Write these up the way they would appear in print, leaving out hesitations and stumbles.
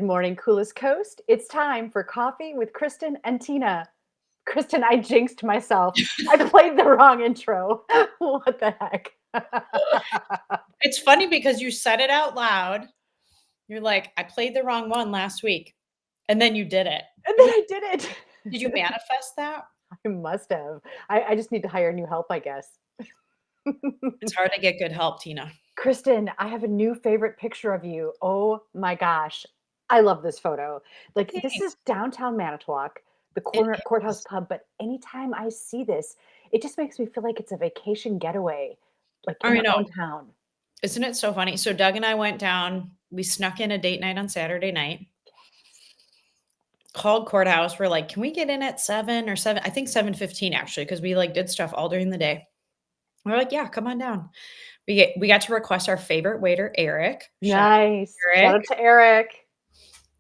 morning, Coolest Coast. It's time for coffee with Kristin and Tina. Kristin, I jinxed myself. I played the wrong intro. What the heck? It's funny because you said it out loud. You're like, "I played the wrong one last week," and then you did it. And then I did it. Did you manifest that? I must have. I just need to hire new help, I guess. It's hard to get good help, Tina. Kristin, I have a new favorite picture of you. Oh my gosh. I love this photo. Like, this is Thanks. downtown Manitowoc, the It corner courthouse is. pub, but anytime I see this, it just makes me feel like it's a vacation getaway, like in I our know. own town. Isn't it so funny? So Doug and I went down, we snuck in a date night on Saturday night, called courthouse. We're like, "Can we get in at 7 or 7?" I think 7:15 actually, because we like did stuff all during the day. We're like, "Yeah, come on down." We got to request our favorite waiter, Eric. Shout out Nice. to Shout Eric. out to Eric.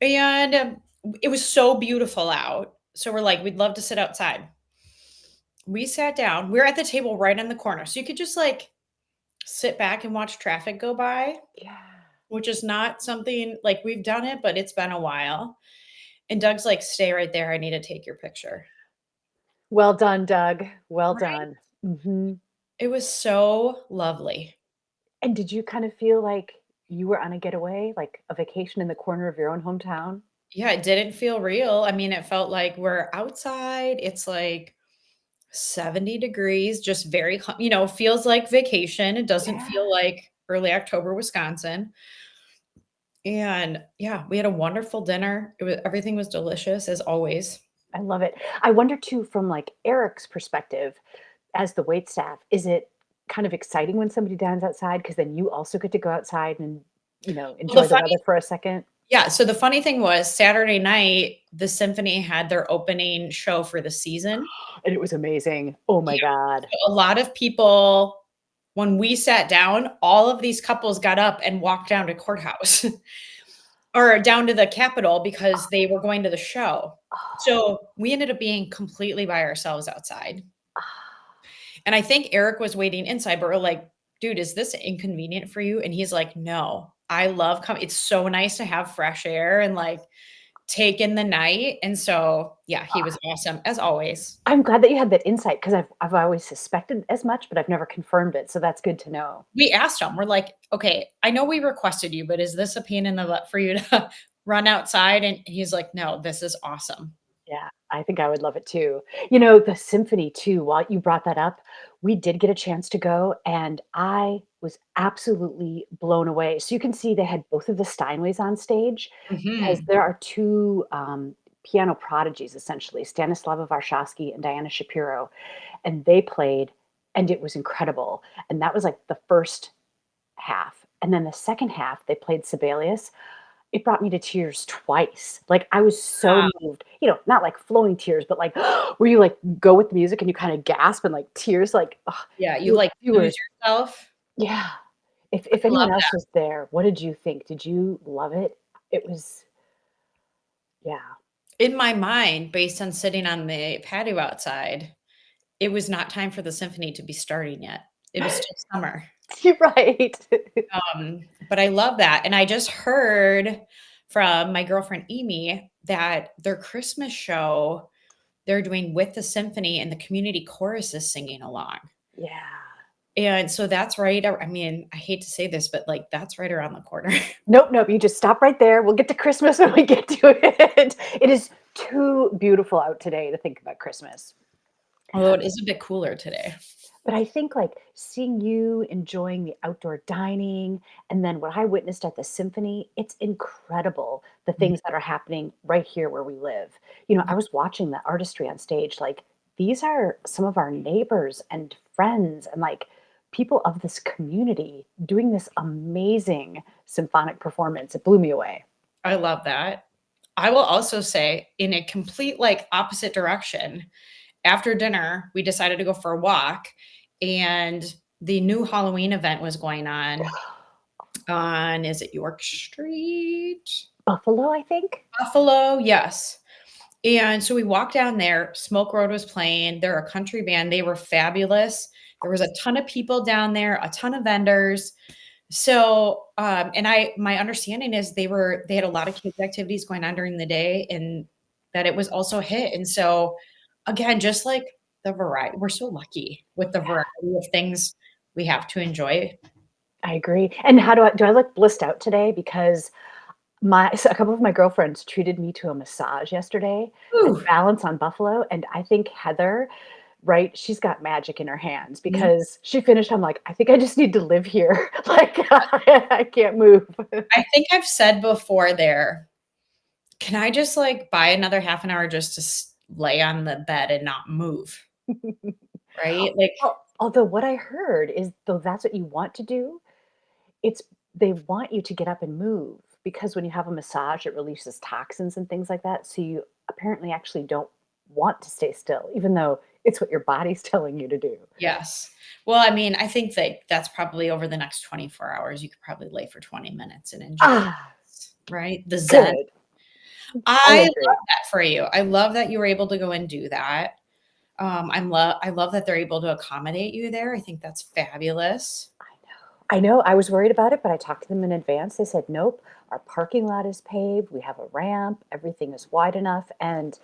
And it was so beautiful out. So we're like, we'd love to sit outside. We sat down. We're at the table right in the corner. So you could just like sit back and watch traffic go by, Yeah. which is not something like we've done it, but it's been a while. And Doug's like, stay right there. I need to take your picture. Well done, Doug. Well Right. done. It was so lovely. And did you kind of feel like you were on a getaway, like a vacation in the corner of your own hometown? Yeah, it didn't feel real. I mean, it felt like we're outside. It's like 70 degrees, just very, feels like vacation. It doesn't Yeah. feel like early October, Wisconsin. And yeah, we had a wonderful dinner. Everything was delicious as always. I love it. I wonder too, from like Eric's perspective as the wait staff, is it kind of exciting when somebody dines outside? Because then you also get to go outside and, Well, enjoy the weather for a second. so the funny thing was Saturday night, the symphony had their opening show for the season. And it was amazing. Oh my Yeah. God. So a lot of people, when we sat down, all of these couples got up and walked down to courthouse or down to the Capitol because they were going to the show. Oh, So we ended up being completely by ourselves outside. ah. And I think Eric was waiting inside, but we're like, dude, is this inconvenient for you? And he's like, no, I love coming. It's so nice to have fresh air and like take in the night. And so, yeah, he was awesome as always. I'm glad that you had that insight because I've always suspected as much, but I've never confirmed it. So that's good to know. We asked him, we're like, okay, I know we requested you, but is this a pain in the butt for you to run outside? And he's like, no, this is awesome. Yeah, I think I would love it too. The symphony too, while you brought that up, we did get a chance to go and I was absolutely blown away. So you can see they had both of the Steinways on stage because Mhm. there are two piano prodigies essentially, Stanislava Warshawski and Diana Shapiro, and they played and it was incredible. And that was like the first half. And then the second half, they played Sibelius. It brought me to tears twice. Like, I was so Wow. moved, not like flowing tears, but like where you like go with the music and you kind of gasp and like tears like, ugh, Yeah, you like lose viewers. yourself. Yeah. If I love anyone else that. was there, what did you think? Did you love it? It was, yeah. In my mind, based on sitting on the patio outside, it was not time for the symphony to be starting yet. It was still summer. You're right. But I love that. And I just heard from my girlfriend Amy that their Christmas show they're doing with the symphony and the community chorus is singing along. Yeah. And so that's right. I mean, I hate to say this, but like that's right around the corner. Nope, nope. You just stop right there. We'll get to Christmas when we get to it. It is too beautiful out today to think about Christmas. Although it is a bit cooler today. But I think like seeing you enjoying the outdoor dining and then what I witnessed at the symphony, it's incredible the Mhm. things that are happening right here where we live. I was watching the artistry on stage. Like these are some of our neighbors and friends and like people of this community doing this amazing symphonic performance. It blew me away. I love that. I will also say, in a complete like opposite direction, after dinner, we decided to go for a walk, and the new Halloween event was going on is it York Street? Buffalo, I think. Buffalo, yes. And so we walked down there. Smoke Road was playing. They're a country band. They were fabulous. There was a ton of people down there, a ton of vendors. So, and my understanding is they had a lot of kids activities going on during the day and that it was also a hit. And so again, just like the variety, we're so lucky with the Yeah, variety of things we have to enjoy. I agree. And how do I look blissed out today? Because a couple of my girlfriends treated me to a massage yesterday at Ooh, Balance on Buffalo, and I think Heather, right, she's got magic in her hands mhm. because she finished, I'm like, "I think I just need to live here." Like, I can't move. I think I've said before there, can I just like buy another half an hour just to lay on the bed and not move? Right? Like, Although what I heard is though that's what you want to do, it's they want you to get up and move because when you have a massage, it releases toxins and things like that, so you apparently actually don't want to stay still, even though it's what your body's telling you to do. yes. Well, I mean, I think that that's probably over the next 24 hours, you could probably lay for 20 minutes and enjoy it, Ah, right? The zen. good. I I agree. love that for you. I love that you were able to go and do that. I love that they're able to accommodate you there. I think that's fabulous. I know, I was worried about it, but I talked to them in advance. They said, "Nope, our parking lot is paved, we have a ramp, everything is wide enough," and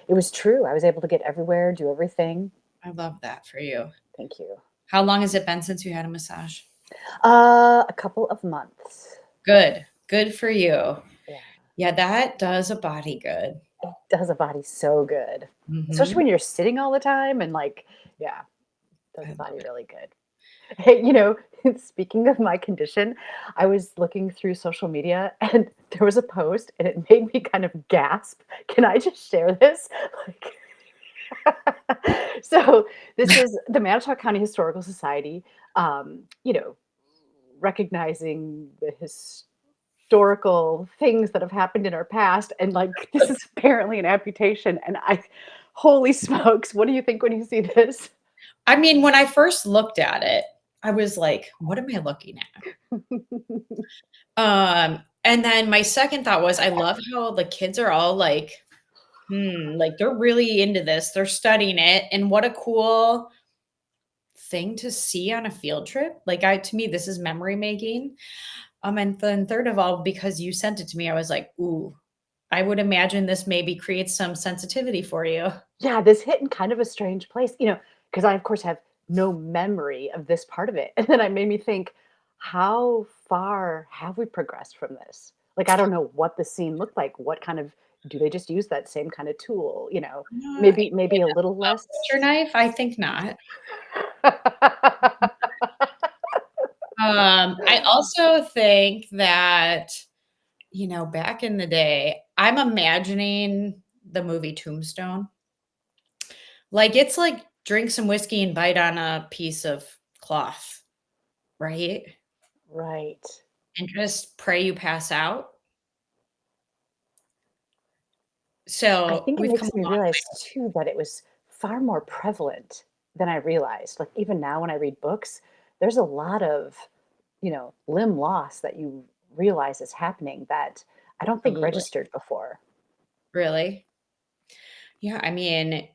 it was true. I was able to get everywhere, do everything. I love that for you. Thank you. How long has it been since you had a massage? A couple of months. Good. Good for you. Yeah, Yeah, that does a body good. it does a body so good, especially Mhm. when you're sitting all the time and, like, yeah, does I a love body it. really good. Hey, speaking of my condition, I was looking through social media and there was a post and it made me kind of gasp. Can I just share this? Like, so this is the Manitowoc County Historical Society, recognizing the historical things that have happened in our past. And like, this is apparently an amputation. And holy smokes, what do you think when you see this? I mean, when I first looked at it, I was like, "What am I looking at?" And then my second thought was, I love how the kids are all like, like they're really into this. They're studying it, and what a cool thing to see on a field trip. Like to me, this is memory making. And then third of all, because you sent it to me, I was like, ooh, I would imagine this maybe creates some sensitivity for you. Yeah, this hit in kind of a strange place, because I, of course, have no memory of this part of it. And then it made me think, how far have we progressed from this? Like, I don't know what the scene looked like. What kind of do they just use that same kind of tool? Maybe a little A less. butcher knife? I think not. I also think that, back in the day, I'm imagining the movie Tombstone. Like, it's like drink some whiskey and bite on a piece of cloth, right? Right. And just pray you pass out. I So think it we've come makes a me long realize way. too that it was far more prevalent than I realized. Like even now when I read books, there's a lot of, limb loss that you realize is happening that I don't think Absolutely. registered before. Really? Yeah, I mean,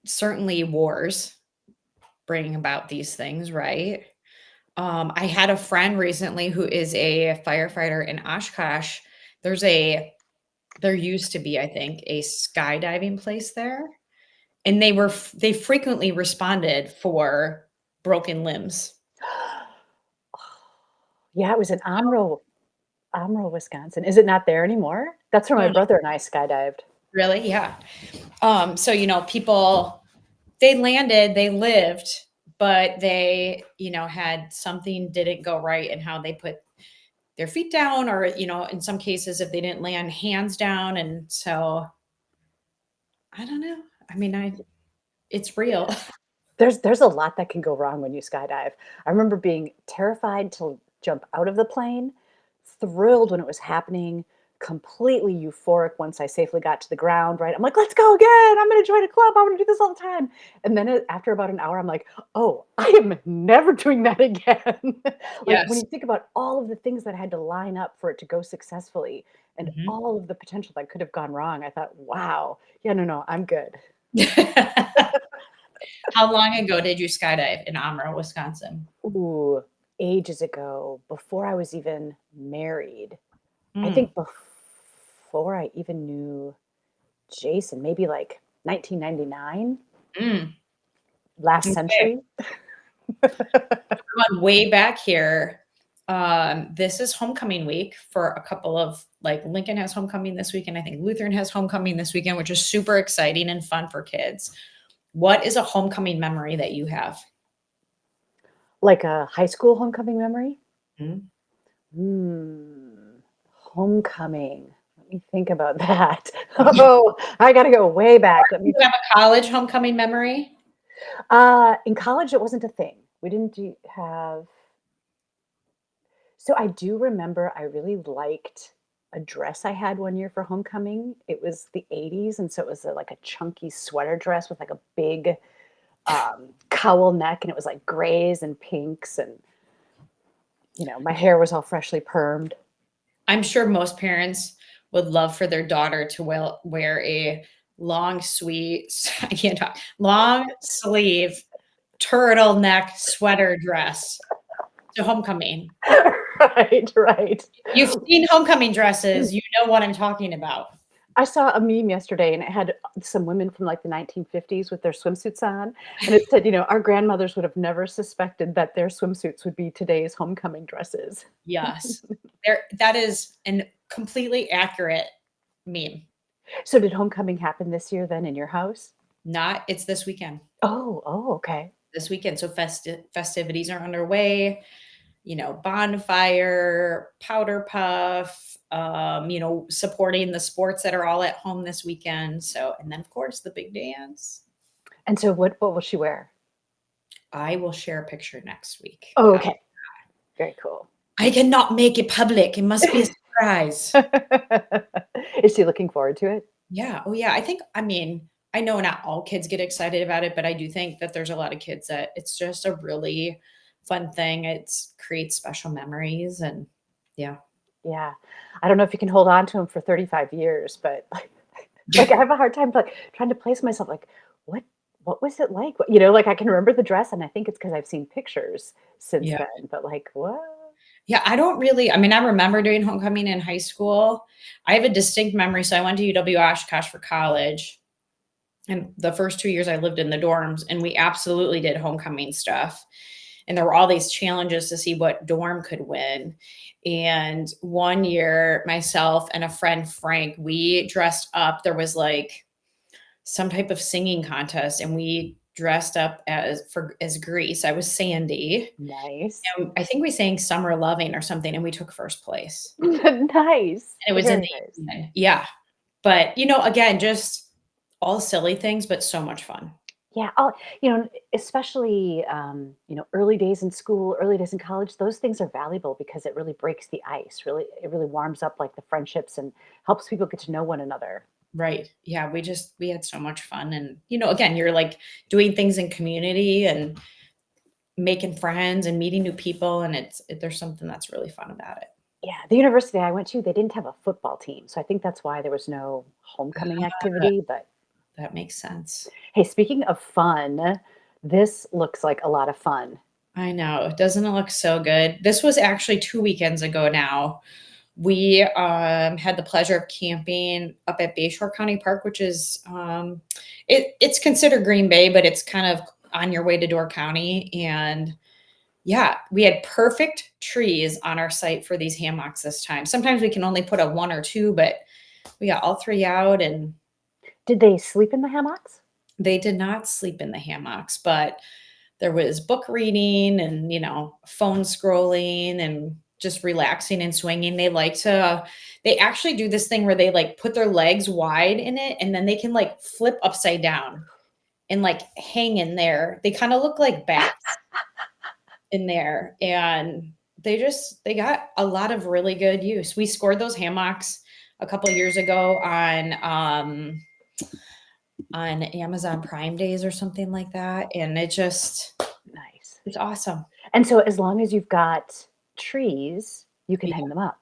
certainly wars bring about these things, right? I had a friend recently who is a firefighter in Oshkosh. There's a there used to be, I think, a skydiving place there, and they frequently responded for broken limbs. Yeah, it was in Amro, Wisconsin. Is it not there anymore? That's where my Um, brother and I skydived. really? Yeah. So people they landed, they lived, but they, had something didn't go right in how they put their feet down, or, in some cases, if they didn't land hands down. And so I don't know. I mean, it's real. There's a lot that can go wrong when you skydive. I remember being terrified to jump out of the plane, thrilled when it was happening, completely euphoric once I safely got to the ground, right? I'm like, "Let's go again. I'm gonna join a club. I wanna do this all the time." And then after about an hour, I'm like, "Oh, I am never doing that again." Like, when Yes. you think about all of the things that had to line up for it to go successfully and Mhm. all of the potential that could have gone wrong, I thought, "Wow. Yeah, no, I'm good." How long ago did you skydive in Amro, Wisconsin? Ooh. ages ago, before I was even married. I Mm, think before I even knew Jason, maybe like 1999, mm. last Okay. century. Going way back here. This is homecoming week for a couple of like Lincoln has homecoming this weekend. I think Lutheran has homecoming this weekend, which is super exciting and fun for kids. What is a homecoming memory that you have? Like a high school homecoming memory? Mm. Hmm. Homecoming. Let me think about that. Oh, I gotta go way back. Let Do me you have a college homecoming memory? in college it wasn't a thing. We didn't have so I do remember I really liked a dress I had one year for homecoming. It was the 80s, and so it was like a chunky sweater dress with like a big cowl neck, and it was like grays and pinks, and my hair was all freshly permed. I'm sure most parents would love for their daughter to wear a long sweet, I can't talk, long sleeve turtleneck sweater dress to homecoming. Right, right. You've seen homecoming dresses, you know what I'm talking about. I saw a meme yesterday, and it had some women from like the 1950s with their swimsuits on, and it said, our grandmothers would have never suspected that their swimsuits would be today's homecoming dresses. Yes. That is an completely accurate meme. So did homecoming happen this year then in your house? Not it's this weekend. Oh, okay. This weekend, so festivities are underway, bonfire, powder puff, supporting the sports that are all at home this weekend. So, and then of course the big dance. And so what will she wear? I will share a picture next week. Oh, okay. Very cool. I cannot make it public. It must be a surprise. Is she looking forward to it? Yeah. Oh, yeah. I know not all kids get excited about it, but I do think that there's a lot of kids that it's just a really fun thing. It's creates special memories and yeah. Yeah. I don't know if you can hold on to them for 35 years, but like I have a hard time like trying to place myself like what what was it like? Like I can remember the dress and I think it's because I've seen pictures since Yeah. then, but like what? Yeah. I remember doing homecoming in high school. I have a distinct memory. So I went to UW Oshkosh for college. And the first 2 years I lived in the dorms, and we absolutely did homecoming stuff. And there were all these challenges to see what dorm could win. And one year, myself and a friend, Frank, we dressed up. There was like some type of singing contest, and we dressed up as Grease. I was Sandy. Nice. And I think we sang Summer Loving or something, and we took first place. Nice. And it was in Very the nice. evening. Yeah. But, again, just all silly things, but so much fun. Yeah, especially early days in school, early days in college, those things are valuable because it really breaks the ice. Really, it really warms up like the friendships and helps people get to know one another. Right. Yeah, we had so much fun and, again, you're like doing things in community and making friends and meeting new people and there's something that's really fun about it. Yeah, the university I went to, they didn't have a football team, so I think that's why there was no homecoming Ah, activity. But that makes sense. hey, speaking of fun, this looks like a lot of fun. I know. Doesn't it look so good? This was actually 2 weekends ago now. We had the pleasure of camping up at Bayshore County Park, which is it's considered Green Bay, but it's kind of on your way to Door County. And yeah, we had perfect trees on our site for these hammocks this time. Sometimes we can only put a one or two, but we got all three out and Did they sleep in the hammocks? they did not sleep in the hammocks, but there was book reading and, phone scrolling and just relaxing and swinging. They actually do this thing where they like put their legs wide in it and then they can like flip upside down and like hang in there. They kind of look like bats in there and they got a lot of really good use. We scored those hammocks a couple years ago on Amazon Prime Days or something like that. And Nice. it's awesome. And so as long as you've got trees, you can Yeah. hang them up.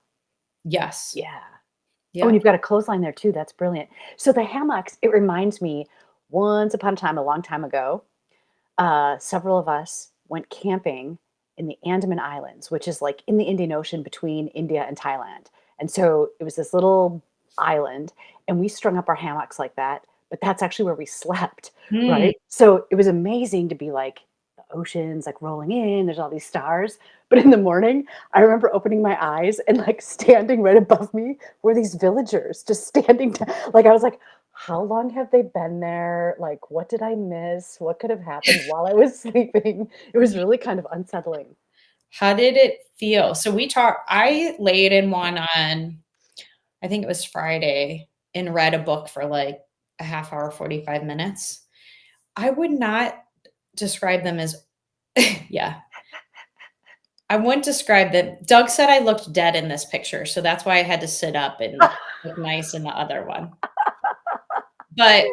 Yes. Yeah. Oh, and Yeah. you've got a clothesline there too. That's brilliant. So the hammocks, it reminds me, once upon a time, a long time ago, several of us went camping in the Andaman Islands, which is like in the Indian Ocean between India and Thailand. And so it was this little island, and we strung up our hammocks like that. But that's actually where we slept, Hmm. right? So it was amazing to be like the oceans like rolling in, there's all these stars. But in the morning, I remember opening my eyes and like standing right above me were these villagers just standing like I was like, how long have they been there? Like, what did I miss? What could have happened while I was sleeping? It was really kind of unsettling. How did it feel? So I laid in one on, I think it was Friday, and read a book for like a half hour, 45 minutes. I would not describe them as, yeah, I wouldn't describe them. Doug said I looked dead in this picture, so that's why I had to sit up and look nice in the other one. But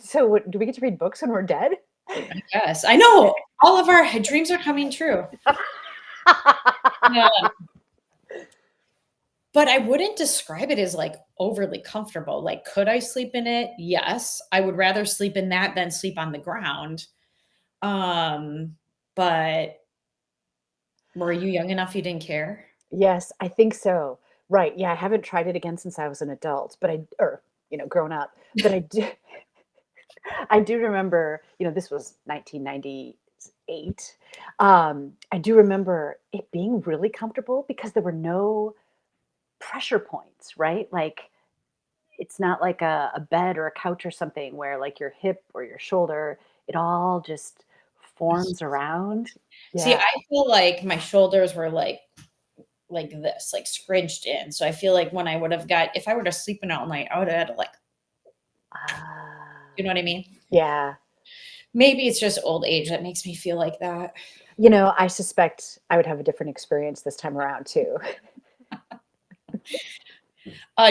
So what, do we get to read books when we're dead? I guess I know all of our dreams are coming true. Um, but I wouldn't describe it as like overly comfortable. Like, could I sleep in it? Yes. I would rather sleep in that than sleep on the ground. Um, but were you young enough you didn't care? Yes, I think so. Right. Yeah, I haven't tried it again since I was an adult, but or, grown up. But I do, I do remember, this was 1998. I do remember it being really comfortable because there were no pressure points, right? Like it's not like a bed or a couch or something where like your hip or your shoulder, it all just forms around. See, Yeah. I feel like my shoulders were like this, like scrunched in. So I feel like when I would have got if I were to sleep in all night, I would have had to like, Ah, you know what I mean? yeah. Maybe it's just old age that makes me feel like that. I suspect I would have a different experience this time around too.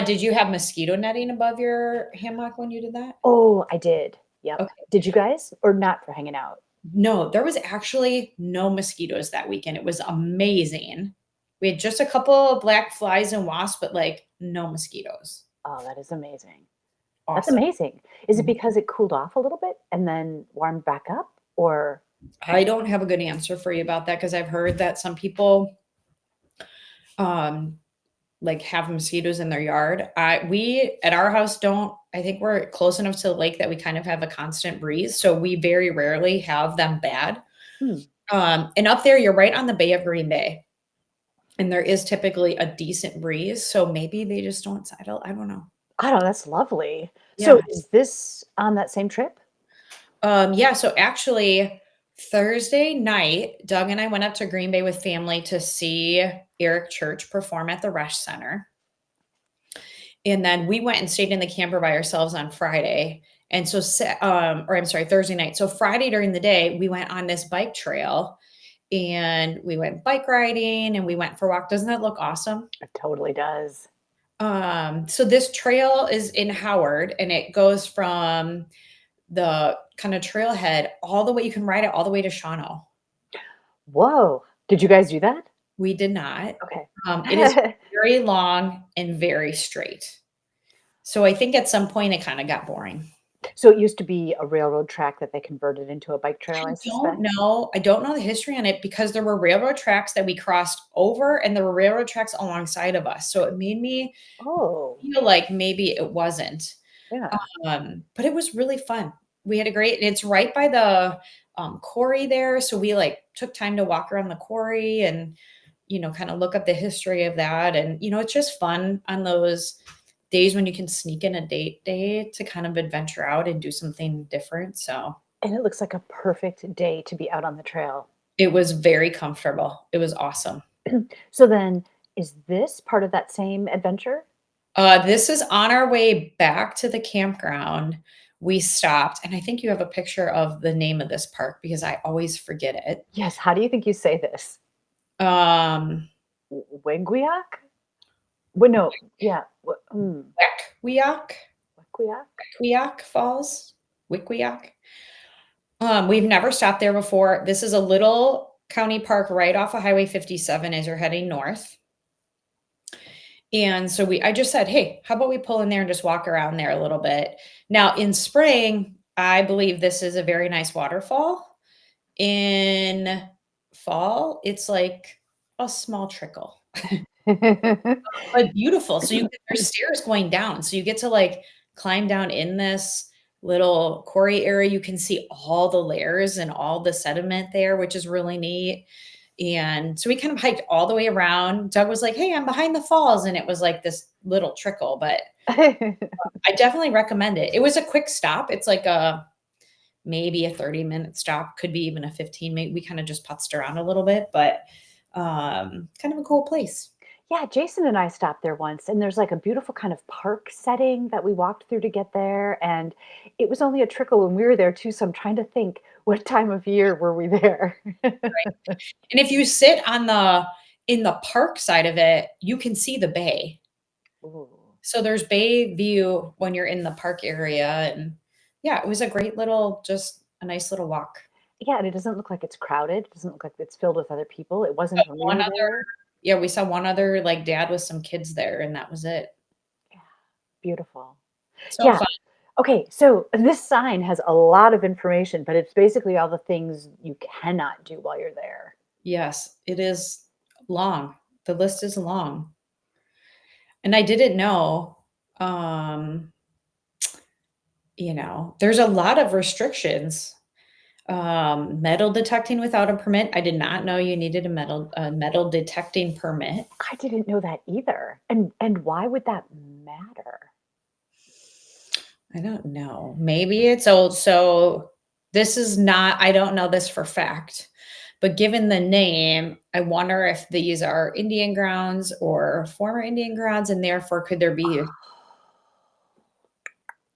Did you have mosquito netting above your hammock when you did that? Oh, I did. Yep. Okay. Did you guys? Or not for hanging out? No, there was actually no mosquitoes that weekend. It was amazing. We had just a couple of black flies and wasps, but like no mosquitoes. Oh, that is amazing. That's Awesome. amazing. Is it Mhm. because it cooled off a little bit and then warmed back up? Or I don't have a good answer for you about that because I've heard that some people um like have mosquitoes in their yard. We at our house don't. I think we're close enough to the lake that we kind of have a constant breeze, so we very rarely have them bad. hmm, And up there, you're right on the Bay of Green Bay, and there is typically a decent breeze, so maybe they just don't settle. I don't know. I don't know, that's lovely. So Yeah. is this on that same trip? Yeah. So actually, Thursday night, Doug and I went up to Green Bay with family to see Eric Church perform at the Resch Center. And then we went and stayed in the camper by ourselves on Friday. And so, or I'm sorry, Thursday night. So Friday during the day, we went on this bike trail and we went bike riding and we went for a walk. Doesn't that look awesome? It totally does. So this trail is in Howard and it goes from the kind of trailhead all the way. You can ride it all the way to Shawano. Whoa. Did you guys do that? We did not. Okay. It is very long and very straight. So I think at some point it kind of got boring. So it used to be a railroad track that they converted into a bike trail, I I don't suspect? know. I don't know the history on it because there were railroad tracks that we crossed over and there were railroad tracks alongside of us. So it made me Oh, feel like maybe it wasn't. yeah. But it was really fun. We had a great it's right by the quarry there. So we like took time to walk around the quarry and kind of look up the history of that. And it's just fun on those days when you can sneak in a date day to kind of adventure out and do something different. So And it looks like a perfect day to be out on the trail. it was very comfortable. It was awesome. So then, is this part of that same adventure? This is on our way back to the campground. We stopped, and I think you have a picture of the name of this park because I always forget it. Yes. How do you think you say this? Um, Wigwiak? Well, no. Yeah. Wekwiak, Wigwiak? Wekwiak Falls, Wikwiak. We've never stopped there before. This is a little county park right off of Highway 57 as you're heading north. And so I just said, hey, how about we pull in there and just walk around there a little bit? Now, in spring, I believe this is a very nice waterfall. In fall, it's like a small trickle, but beautiful. So there's stairs going down. So you get to like climb down in this little quarry area. You can see all the layers and all the sediment there, which is really neat. And so we kind of hiked all the way around. Doug was like, "Hey, I'm behind the falls." And it was like this little trickle, but I definitely recommend it. It was a quick stop. It's like maybe a 30-minute stop, could be even a 15. Maybe we kind of just putzed around a little bit, but kind of a cool place. Yeah, Jason and I stopped there once, and there's like a beautiful kind of park setting that we walked through to get there. And it was only a trickle when we were there too. So I'm trying to think, what time of year were we there? And if you sit on the in the park side of it, you can see the bay. Ooh. So there's bay view when you're in the park area, and yeah, it was a great little, just a nice little walk. Yeah, and it doesn't look like it's crowded. It doesn't look like it's filled with other people. It wasn't when we One were other there. Yeah, we saw one other, like, dad with some kids there, and that was it. Yeah, beautiful. So Yeah. fun. Okay, so this sign has a lot of information, but it's basically all the things you cannot do while you're there. Yes, it is long. The list is long. And I didn't know, um, there's a lot of restrictions. Metal detecting without a permit. I did not know you needed a metal detecting permit. I didn't know that either. And why would that matter? I don't know. Maybe it's old. So this is not, I don't know this for fact, but given the name, I wonder if these are Indian grounds or former Indian grounds, and therefore could there be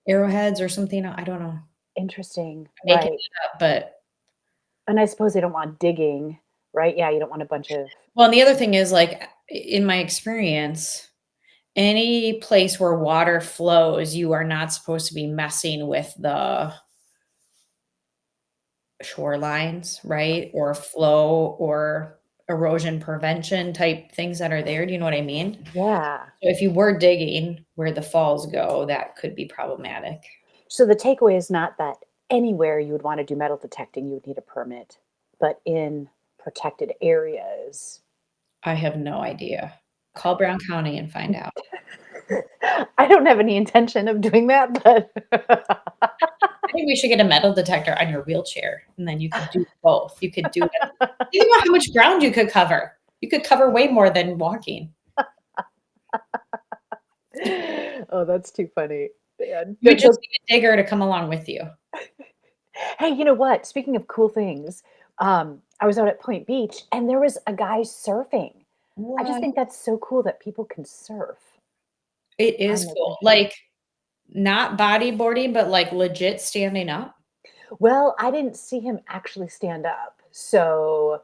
arrowheads or something? I don't know. Interesting, I'm making right. it up, but And I suppose they don't want digging, right? Yeah, you don't want a bunch of well, and the other thing is like in my experience, any place where water flows, you are not supposed to be messing with the shorelines, right? Or flow or erosion prevention type things that are there. Do you know what I mean? yeah. So if you were digging where the falls go, that could be problematic. So the takeaway is not that anywhere you would want to do metal detecting, you would need a permit, but in protected areas. I have no idea. Call Brown County and find out. I don't have any intention of doing that, but I think we should get a metal detector on your wheelchair, and then you could do both. You could do it. Think about how much ground you could cover. You could cover way more than walking. oh, that's too funny. Man. You would just need a digger to come along with you. Hey, you know what? Speaking of cool things, I was out at Point Beach and there was a guy surfing. I just What? think that's so cool that people can surf It on is Lake cool. Michigan. Like, not bodyboarding, but, like, legit standing up. Well, I didn't see him actually stand up, so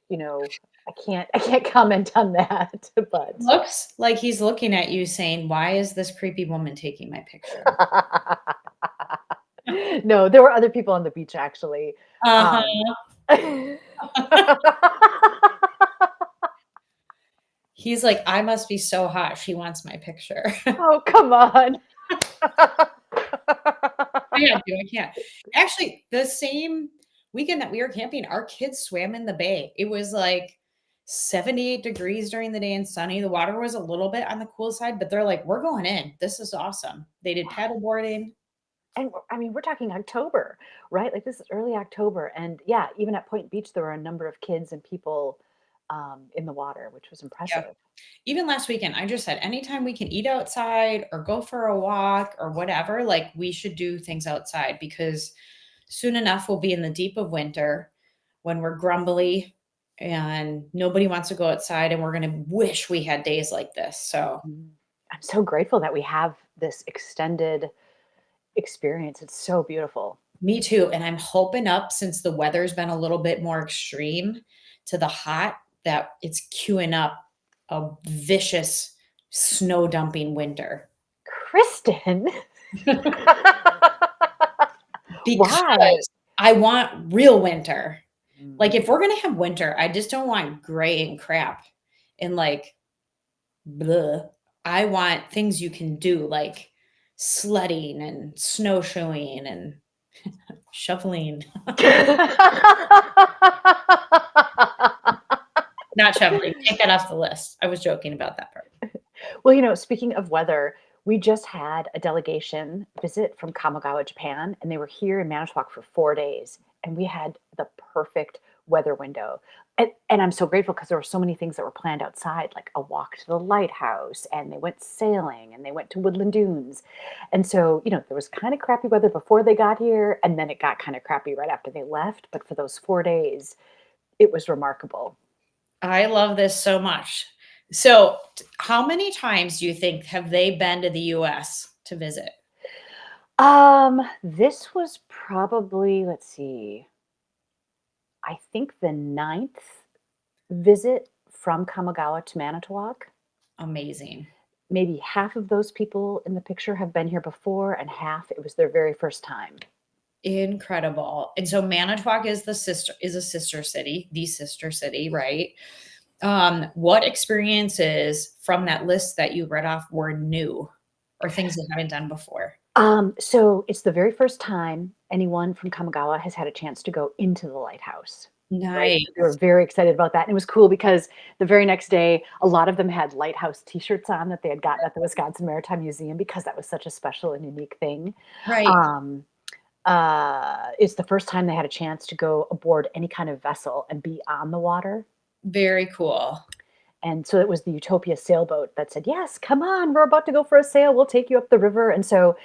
you know, I can't comment on that, but Looks like he's looking at you saying, "Why is this creepy woman taking my picture?" no, there were other people on the beach actually. Um, Uh-huh. He's like, "I must be so hot, she wants my picture." oh, come on. I can't. Actually, the same weekend that we were camping, our kids swam in the bay. It was, like, 78 degrees during the day and sunny. The water was a little bit on the cool side, but they're like, "We're going in. This is awesome." They did paddle boarding. And I mean, we're talking October, right? Like this is early October, and yeah, even at Point Beach, there were a number of kids and people in the water, which was Yeah. impressive. Even last weekend, I just said anytime we can eat outside or go for a walk or whatever, like we should do things outside because soon enough we'll be in the deep of winter when we're grumbly and nobody wants to go outside and we're going to wish we had days like this. So, Mhm. I'm so grateful that we have this extended experience. It's so beautiful. me too. And I'm hoping up since the weather's been a little bit more extreme to the hot that it's queuing up a vicious snow dumping winter. Kristen, why? Because I want real winter. Like, Mm. if we're gonna have winter, I just don't want gray and crap and, like, bleh. I want things you can do, like sledding and snowshoeing and Shoveling. Not shoveling. Take that off the list. I was joking about that part. Well, speaking of weather, we just had a delegation visit from Kamigawa, Japan, and they were here in Manitowoc for 4 days, and we had the perfect weather window. And I'm so grateful because there were so many things that were planned outside, like a walk to the lighthouse, and they went sailing, and they went to Woodland Dunes. And so, there was kind of crappy weather before they got here, and then it got kind of crappy right after they left. But for those 4 days, it was remarkable. I love this so much. So, how many times do you think have they been to the US to visit? This was probably, let's see, I think the ninth visit from Kamigawa to Manitowoc. Amazing. Maybe half of those people in the picture have been here before, and half it was their very first time. Incredible. And so Manitowoc is a sister city, the sister city, right? What experiences from that list that you read off were new or things you haven't done before? So it's the very first time anyone from Kamigawa has had a chance to go into the lighthouse. Right? Nice. So they were very excited about that. And it was cool because the very next day, a lot of them had lighthouse t-shirts on that they had gotten at the Wisconsin Maritime Museum because that was such a special and unique thing. Right. Um, it's the first time they had a chance to go aboard any kind of vessel and be on the water. Very cool. And so it was the Utopia sailboat that said, "Yes, come on, we're about to go for a sail. We'll take you up the river." And so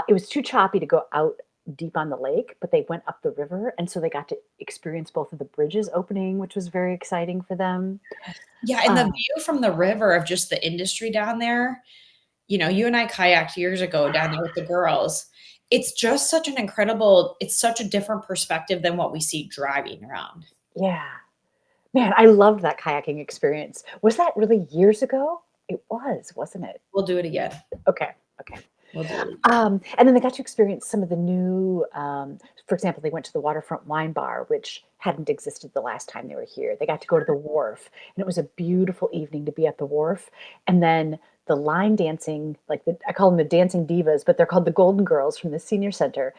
it was too choppy to go out deep on the lake, but they went up the river. And so they got to experience both of the bridges opening, which was very exciting for them. Yeah, and the Um, view from the river of just the industry down there, you and I kayaked years ago down there with the girls. It's just such an incredible, it's such a different perspective than what we see driving around. yeah. Man, I loved that kayaking experience. Was that really years ago? It was, wasn't it? We'll do it again. Okay. Okay. We'll do it. And then they got to experience some of the new, for example, they went to the waterfront wine bar, which hadn't existed the last time they were here. They got to go to the wharf, and it was a beautiful evening to be at the wharf. And then the line dancing, I call them the dancing divas, but they're called the Golden Girls from the senior center,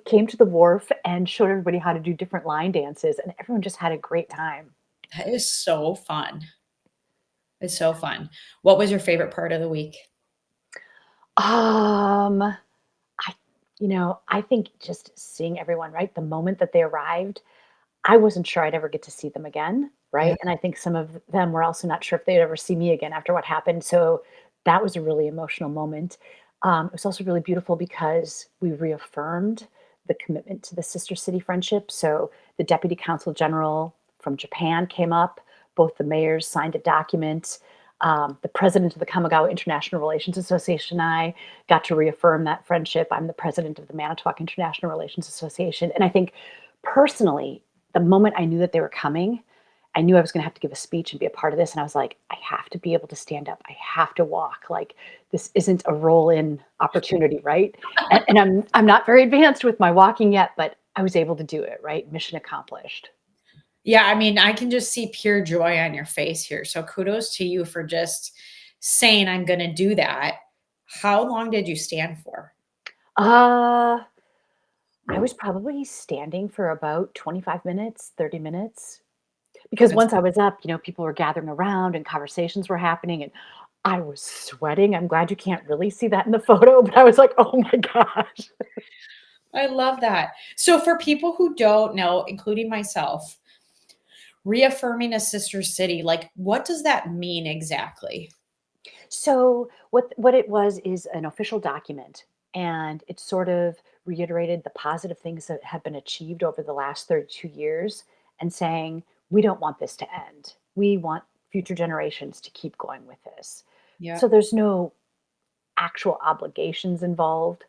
came to the wharf and showed everybody how to do different line dances, and everyone just had a great time. That is so fun. It's so fun. What was your favorite part of the week? Um, I, I think just seeing everyone, right? The moment that they arrived, I wasn't sure I'd ever get to see them again, Yeah. right? And I think some of them were also not sure if they'd ever see me again after what happened. So that was a really emotional moment. It was also really beautiful because we reaffirmed the commitment to the sister city friendship. So the deputy consul general from Japan came up. Both the mayors signed a document. The president of the Kamigawa International Relations Association and I got to reaffirm that friendship. I'm the president of the Manitowoc International Relations Association. And I think personally, the moment I knew that they were coming, I knew I was going to have to give a speech and be a part of this. And I was like, I have to be able to stand up. I have to walk. Like, this isn't a roll-in opportunity, right? And I'm not very advanced with my walking yet, but I was able to do it, right? Mission accomplished. Yeah, I mean, I can just see pure joy on your face here. So kudos to you for just saying, I'm going to do that. How long did you stand for? Uh, I was probably standing for about 25 minutes, 30 minutes. Because That's once I was up, people were gathering around and conversations were happening and I was sweating. I'm glad you can't really see that in the photo, but I was like, "Oh my gosh." I love that. So for people who don't know, including myself, reaffirming a sister city, like what does that mean exactly? So what it was is an official document, and it sort of reiterated the positive things that have been achieved over the last 32 years and saying, we don't want this to end. We want future generations to keep going with this. Yeah. So there's no actual obligations involved,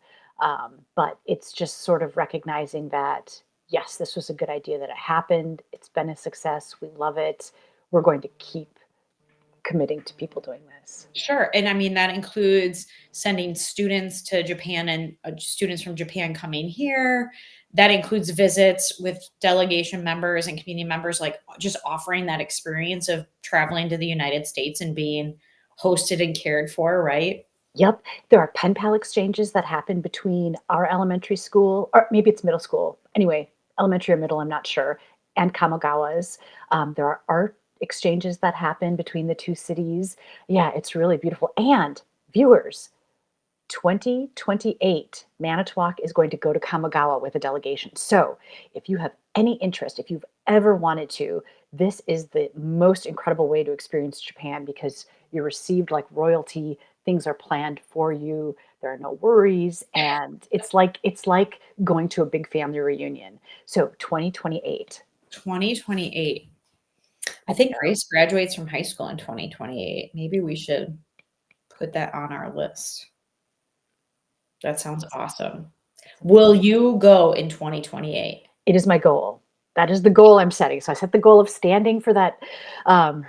but it's just sort of recognizing that, yes, this was a good idea that it happened. It's been a success. We love it. We're going to keep committing to people doing this. Sure. And I mean, that includes sending students to Japan and students from Japan coming here. That includes visits with delegation members and community members, like just offering that experience of traveling to the United States and being hosted and cared for, right? Yep. There are pen pal exchanges that happen between our elementary school, or maybe it's middle school. Anyway, elementary or middle, I'm not sure, and Kamigawa's. There are art exchanges that happen between the two cities. Yeah, it's really beautiful. And viewers, 2028, Manitowoc is going to go to Kamigawa with a delegation. So if you have any interest, if you've ever wanted to, this is the most incredible way to experience Japan because you're received like royalty. Things are planned for you. There are no worries, and it's like going to a big family reunion. So 2028. 2028. I I think know. Grace graduates from high school in 2028. Maybe we should put that on our list. That sounds awesome. Will you go in 2028? It is my goal. That is the goal I'm setting. So I set the goal of standing for that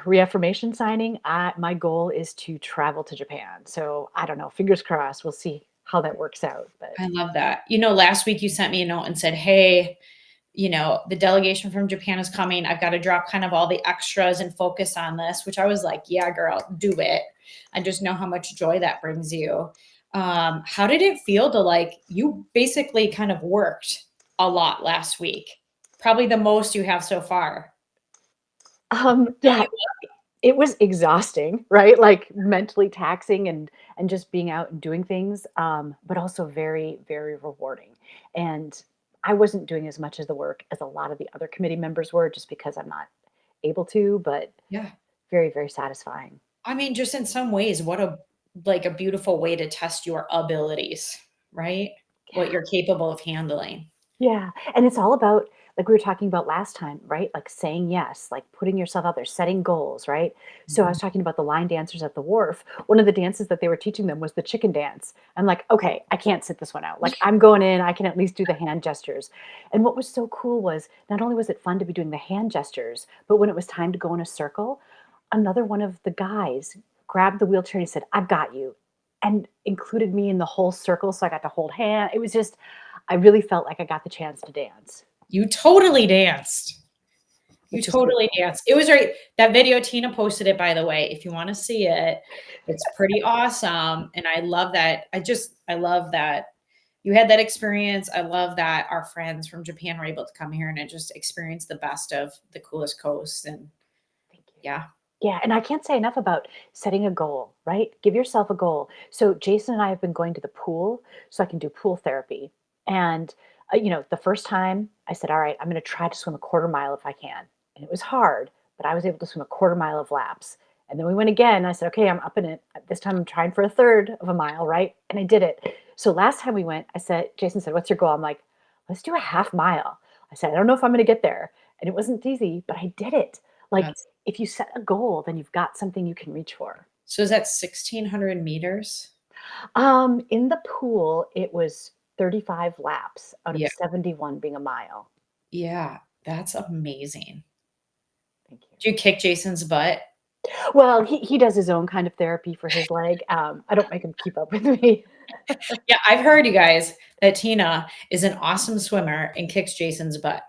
reaffirmation signing. My goal is to travel to Japan. So I don't know. Fingers crossed. We'll see how that works out. But I love that. Last week you sent me a note and said, "Hey, the delegation from Japan is coming. I've got to drop kind of all the extras and focus on this," which I was like, "Yeah, girl, do it." I just know how much joy that brings you. How did it feel to you basically kind of worked a lot last week? Probably the most you have so far. Tell yeah, me it was exhausting, right? Like mentally taxing and just being out and doing things, but also very, very rewarding. And I wasn't doing as much of the work as a lot of the other committee members were, just because I'm not able to, but yeah. very, very satisfying. I mean, just in some ways, what a beautiful way to test your abilities, right? What you're capable of handling. Yeah, and it's all about like we were talking about last time, right? Like saying yes, like putting yourself out there, setting goals, right? So I was Mhm. talking about the line dancers at the wharf. One of the dances that they were teaching them was the chicken dance. I'm like, okay, I can't sit this one out. Like I'm going in, I can at least do the hand gestures. And what was so cool was not only was it fun to be doing the hand gestures, but when it was time to go in a circle, another one of the guys grabbed the wheelchair and he said, "I've got you." And included me in the whole circle. So I got to hold hand. It was just I really felt like I got the chance to dance, You totally danced. You which is totally beautiful. danced. It was right. That video, Tina posted it, by the way. If you want to see it, it's pretty awesome. And I love that. I love that you had that experience. I love that our friends from Japan were able to come here and just experience the best of the coolest coast. And Thank you. yeah, Yeah, and I can't say enough about setting a goal, right? Give yourself a goal. So Jason and I have been going to the pool so I can do pool therapy. And the first time I said, "All right, I'm going to try to swim a quarter mile if I can." And it was hard, but I was able to swim a quarter mile of laps. And then we went again. And I said, "Okay, I'm up in it. This time I'm trying for a third of a mile, right?" And I did it. So last time we went, Jason said, "What's your goal?" I'm like, "Let's do a half mile." I said, "I don't know if I'm going to get there." And it wasn't easy, but I did it. Like that's if you set a goal, then you've got something you can reach for. so is that 1,600 meters? In the pool, it was 35 laps out of Yeah. 71 being a mile. Yeah. That's amazing. Thank you. Do you kick Jason's butt? Well, he does his own kind of therapy for his leg. I don't make him keep up with me. Yeah, I've heard you guys that Tina is an awesome swimmer and kicks Jason's butt.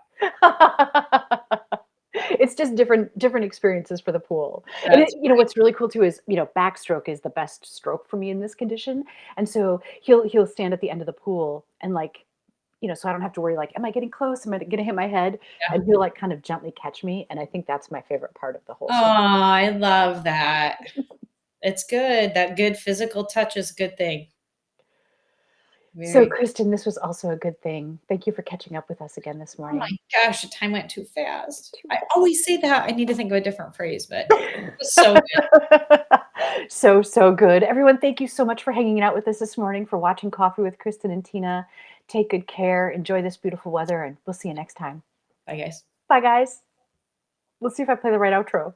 It's just different experiences for the pool. And That's what's really cool too is, backstroke is the best stroke for me in this condition. And so he'll stand at the end of the pool and like, so I don't have to worry like, am I getting close? Am I gonna hit my head? yeah. And he'll like kind of gently catch me. And I think that's my favorite part of the whole Oh, swim. I love that. It's good. That good physical touch is a good thing. So, Very Kristen, this was also a good thing. Thank you for catching up with us again this Oh my morning. gosh, the time went too fast. Too I fast. always say that. I need to think of a different phrase, but it was so good. So, so good. Everyone, thank you so much for hanging out with us this morning, for watching Coffee with Kristen and Tina. Take good care. Enjoy this beautiful weather, and we'll see you next time. Bye, guys. Bye, guys. Let's see if I play the right outro.